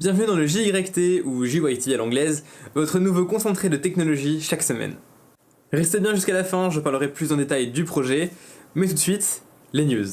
Bienvenue dans le JYT ou JYT à l'anglaise, votre nouveau concentré de technologie chaque semaine. Restez bien jusqu'à la fin, je parlerai plus en détail du projet, mais tout de suite, les news.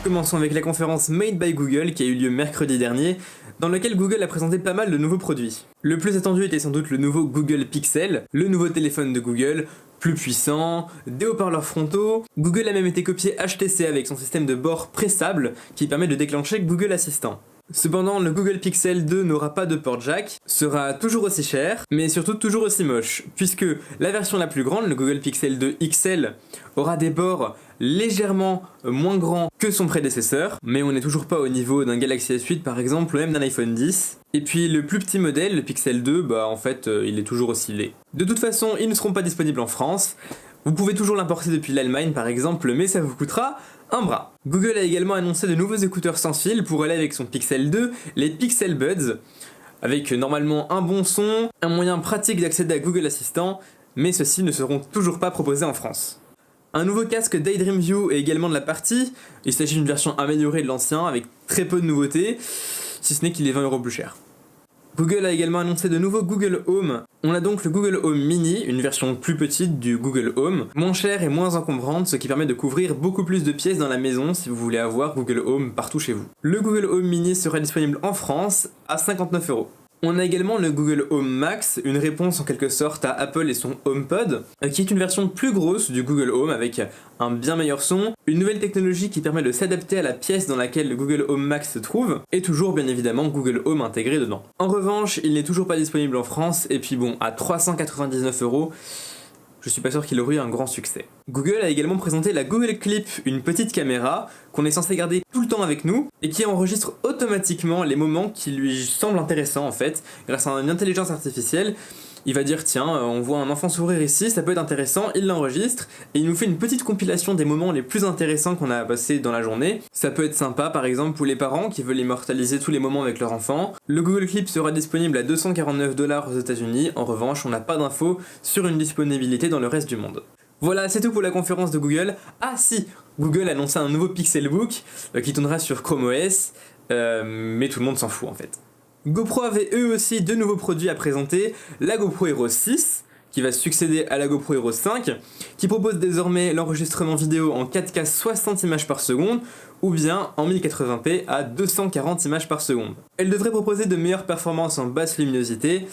Commençons avec la conférence Made by Google qui a eu lieu mercredi dernier, dans laquelle Google a présenté pas mal de nouveaux produits. Le plus attendu était sans doute le nouveau Google Pixel, le nouveau téléphone de Google, plus puissant, des haut-parleurs frontaux. Google a même été copié HTC avec son système de bord pressable qui permet de déclencher Google Assistant. Cependant, le Google Pixel 2 n'aura pas de port jack, sera toujours aussi cher, mais surtout toujours aussi moche, puisque la version la plus grande, le Google Pixel 2 XL, aura des bords légèrement moins grands que son prédécesseur, mais on n'est toujours pas au niveau d'un Galaxy S8 par exemple, ou même d'un iPhone X. Et puis le plus petit modèle, le Pixel 2, il est toujours aussi laid. De toute façon, ils ne seront pas disponibles en France. Vous pouvez toujours l'importer depuis l'Allemagne par exemple, mais ça vous coûtera un bras. Google a également annoncé de nouveaux écouteurs sans fil pour aller avec son Pixel 2, les Pixel Buds, avec normalement un bon son, un moyen pratique d'accéder à Google Assistant, mais ceux-ci ne seront toujours pas proposés en France. Un nouveau casque Daydream View est également de la partie, il s'agit d'une version améliorée de l'ancien avec très peu de nouveautés, si ce n'est qu'il est 20€ plus cher. Google a également annoncé de nouveaux Google Home. On a donc le Google Home Mini, une version plus petite du Google Home, moins chère et moins encombrante, ce qui permet de couvrir beaucoup plus de pièces dans la maison si vous voulez avoir Google Home partout chez vous. Le Google Home Mini sera disponible en France à 59€. On a également le Google Home Max, une réponse en quelque sorte à Apple et son HomePod, qui est une version plus grosse du Google Home avec un bien meilleur son, une nouvelle technologie qui permet de s'adapter à la pièce dans laquelle le Google Home Max se trouve, et toujours bien évidemment Google Home intégré dedans. En revanche, il n'est toujours pas disponible en France, et puis bon, à 399€, je suis pas sûr qu'il aurait eu un grand succès. Google a également présenté la Google Clip, une petite caméra qu'on est censé garder tout le temps avec nous et qui enregistre automatiquement les moments qui lui semblent intéressants en fait, grâce à une intelligence artificielle. Il va dire tiens, on voit un enfant sourire ici, ça peut être intéressant, il l'enregistre et il nous fait une petite compilation des moments les plus intéressants qu'on a passés dans la journée. Ça peut être sympa par exemple pour les parents qui veulent immortaliser tous les moments avec leur enfant. Le Google Clip sera disponible à 249$ aux États-Unis, en revanche on n'a pas d'infos sur une disponibilité dans le reste du monde. Voilà, c'est tout pour la conférence de Google. Ah si, Google a annoncé un nouveau Pixelbook qui tournera sur Chrome OS, mais tout le monde s'en fout en fait. GoPro avait eux aussi deux nouveaux produits à présenter, la GoPro Hero 6, qui va succéder à la GoPro Hero 5, qui propose désormais l'enregistrement vidéo en 4K 60 images par seconde, ou bien en 1080p à 240 images par seconde. Elle devrait proposer de meilleures performances en basse luminosité,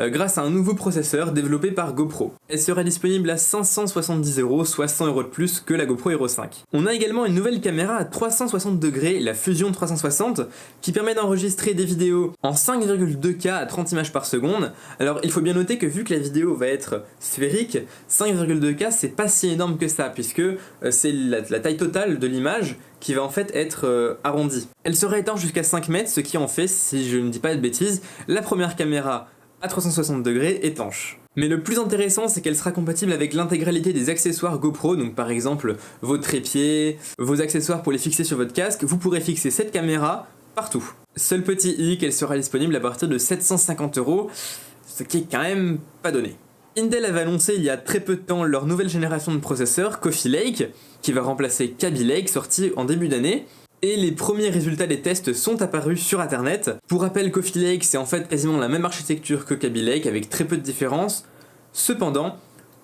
grâce à un nouveau processeur développé par GoPro. Elle sera disponible à 570€, soit 100€ de plus que la GoPro Hero 5. On a également une nouvelle caméra à 360 degrés, la Fusion 360, qui permet d'enregistrer des vidéos en 5,2K à 30 images par seconde. Alors il faut bien noter que vu que la vidéo va être sphérique, 5,2K c'est pas si énorme que ça, puisque c'est la taille totale de l'image qui va en fait être arrondie. Elle sera étanche jusqu'à 5 mètres, ce qui en fait, si je ne dis pas de bêtises, la première caméra à 360 degrés étanche. Mais le plus intéressant, c'est qu'elle sera compatible avec l'intégralité des accessoires GoPro, donc par exemple vos trépieds, vos accessoires pour les fixer sur votre casque, vous pourrez fixer cette caméra partout. Seul petit hic, elle sera disponible à partir de 750€, ce qui est quand même pas donné. Intel avait annoncé il y a très peu de temps leur nouvelle génération de processeurs, Coffee Lake, qui va remplacer Kaby Lake, sorti en début d'année. Et les premiers résultats des tests sont apparus sur internet. Pour rappel, Coffee Lake c'est en fait quasiment la même architecture que Kaby Lake avec très peu de différence. Cependant,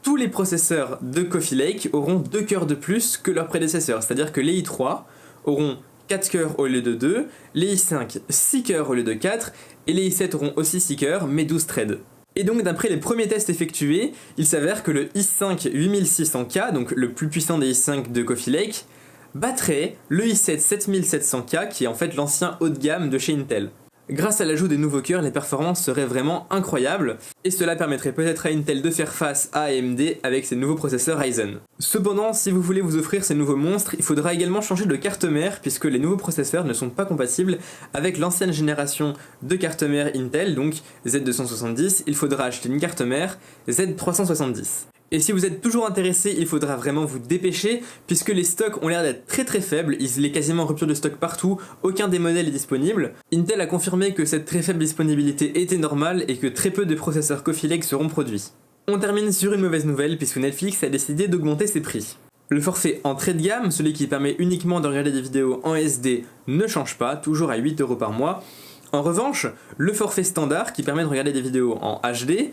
tous les processeurs de Coffee Lake auront 2 cœurs de plus que leurs prédécesseurs, c'est-à-dire que les i3 auront 4 cœurs au lieu de 2, les i5 6 cœurs au lieu de 4, et les i7 auront aussi 6 cœurs mais 12 threads. Et donc d'après les premiers tests effectués, il s'avère que le i5 8600K, donc le plus puissant des i5 de Coffee Lake, battrait le i7 7700K qui est en fait l'ancien haut de gamme de chez Intel. Grâce à l'ajout des nouveaux cœurs, les performances seraient vraiment incroyables, et cela permettrait peut-être à Intel de faire face à AMD avec ses nouveaux processeurs Ryzen. Cependant, si vous voulez vous offrir ces nouveaux monstres, il faudra également changer de carte mère, puisque les nouveaux processeurs ne sont pas compatibles avec l'ancienne génération de carte mère Intel, donc Z270, il faudra acheter une carte mère Z370. Et si vous êtes toujours intéressé, il faudra vraiment vous dépêcher, puisque les stocks ont l'air d'être très faibles, il est quasiment en rupture de stock partout, aucun des modèles est disponible. Intel a confirmé que cette très faible disponibilité était normale et que très peu de processeurs Coffee Lake seront produits. On termine sur une mauvaise nouvelle, puisque Netflix a décidé d'augmenter ses prix. Le forfait entrée de gamme, celui qui permet uniquement de regarder des vidéos en SD, ne change pas, toujours à 8€ par mois. En revanche, le forfait standard, qui permet de regarder des vidéos en HD,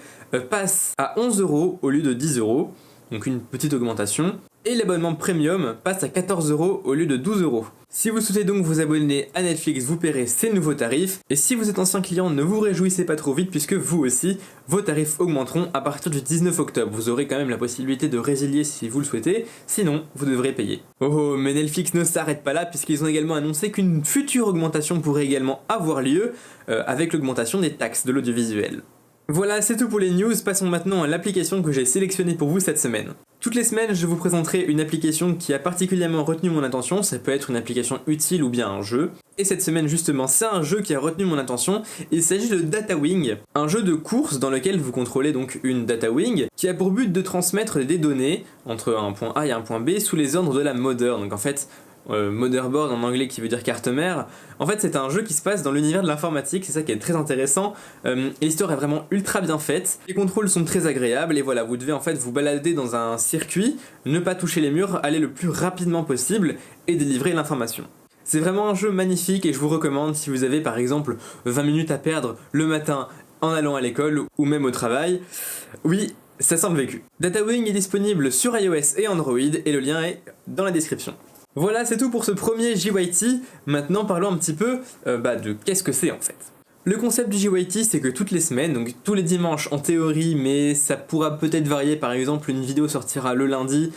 passe à 11€ au lieu de 10€, donc une petite augmentation. Et l'abonnement premium passe à 14€ au lieu de 12€. Si vous souhaitez donc vous abonner à Netflix, vous paierez ces nouveaux tarifs. Et si vous êtes ancien client, ne vous réjouissez pas trop vite puisque vous aussi, vos tarifs augmenteront à partir du 19 octobre. Vous aurez quand même la possibilité de résilier si vous le souhaitez, sinon vous devrez payer. Oh, mais Netflix ne s'arrête pas là puisqu'ils ont également annoncé qu'une future augmentation pourrait également avoir lieu avec l'augmentation des taxes de l'audiovisuel. Voilà, c'est tout pour les news, passons maintenant à l'application que j'ai sélectionnée pour vous cette semaine. Toutes les semaines, je vous présenterai une application qui a particulièrement retenu mon attention, ça peut être une application utile ou bien un jeu. Et cette semaine justement, c'est un jeu qui a retenu mon attention, il s'agit de DataWing, un jeu de course dans lequel vous contrôlez donc une DataWing qui a pour but de transmettre des données entre un point A et un point B sous les ordres de la modder. Donc en fait, motherboard en anglais qui veut dire carte mère. En fait c'est un jeu qui se passe dans l'univers de l'informatique, c'est ça qui est très intéressant, et l'histoire est vraiment ultra bien faite, les contrôles sont très agréables et voilà, vous devez en fait vous balader dans un circuit, ne pas toucher les murs, aller le plus rapidement possible et délivrer l'information. C'est vraiment un jeu magnifique et je vous recommande si vous avez par exemple 20 minutes à perdre le matin en allant à l'école ou même au travail. Oui, ça sent le vécu. DataWing est disponible sur iOS et Android et le lien est dans la description. Voilà, c'est tout pour ce premier JYT. Maintenant parlons un petit peu de qu'est-ce que c'est en fait. Le concept du JYT, c'est que toutes les semaines, donc tous les dimanches en théorie, mais ça pourra peut-être varier, par exemple une vidéo sortira le lundi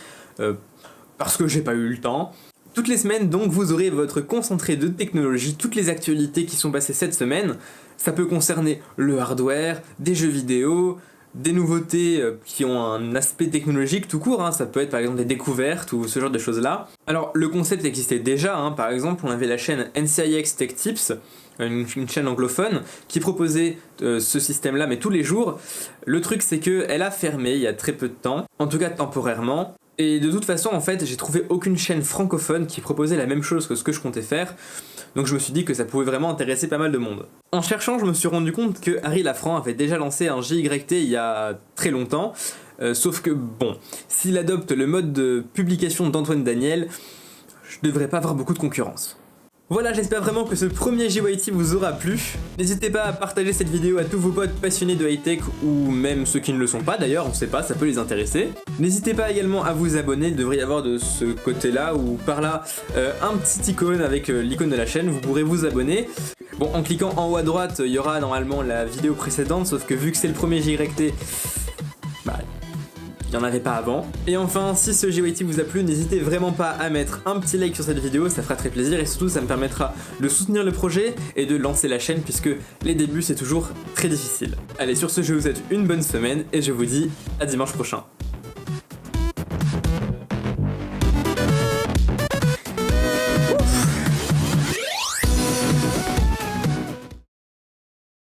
parce que j'ai pas eu le temps. Toutes les semaines donc vous aurez votre concentré de technologie, toutes les actualités qui sont passées cette semaine. Ça peut concerner le hardware, des jeux vidéo, des nouveautés qui ont un aspect technologique tout court, ça peut être par exemple des découvertes ou ce genre de choses là. Alors le concept existait déjà, par exemple on avait la chaîne NCIX Tech Tips, une chaîne anglophone qui proposait ce système là mais tous les jours. Le truc c'est qu'elle a fermé il y a très peu de temps, en tout cas temporairement. Et de toute façon en fait j'ai trouvé aucune chaîne francophone qui proposait la même chose que ce que je comptais faire. Donc je me suis dit que ça pouvait vraiment intéresser pas mal de monde. En cherchant, je me suis rendu compte que Harry Lafran avait déjà lancé un JYT il y a très longtemps, sauf que bon, s'il adopte le mode de publication d'Antoine Daniel, je devrais pas avoir beaucoup de concurrence. Voilà, j'espère vraiment que ce premier JYT vous aura plu. N'hésitez pas à partager cette vidéo à tous vos potes passionnés de high-tech ou même ceux qui ne le sont pas d'ailleurs, on sait pas, ça peut les intéresser. N'hésitez pas également à vous abonner, il devrait y avoir de ce côté-là ou par là un petit icône avec l'icône de la chaîne, vous pourrez vous abonner. Bon, en cliquant en haut à droite, il y aura normalement la vidéo précédente, sauf que vu que c'est le premier JYT, il n'y en avait pas avant. Et enfin, si ce JYT vous a plu, n'hésitez vraiment pas à mettre un petit like sur cette vidéo, ça fera très plaisir et surtout ça me permettra de soutenir le projet et de lancer la chaîne puisque les débuts c'est toujours très difficile. Allez, sur ce je vous souhaite une bonne semaine et je vous dis à dimanche prochain.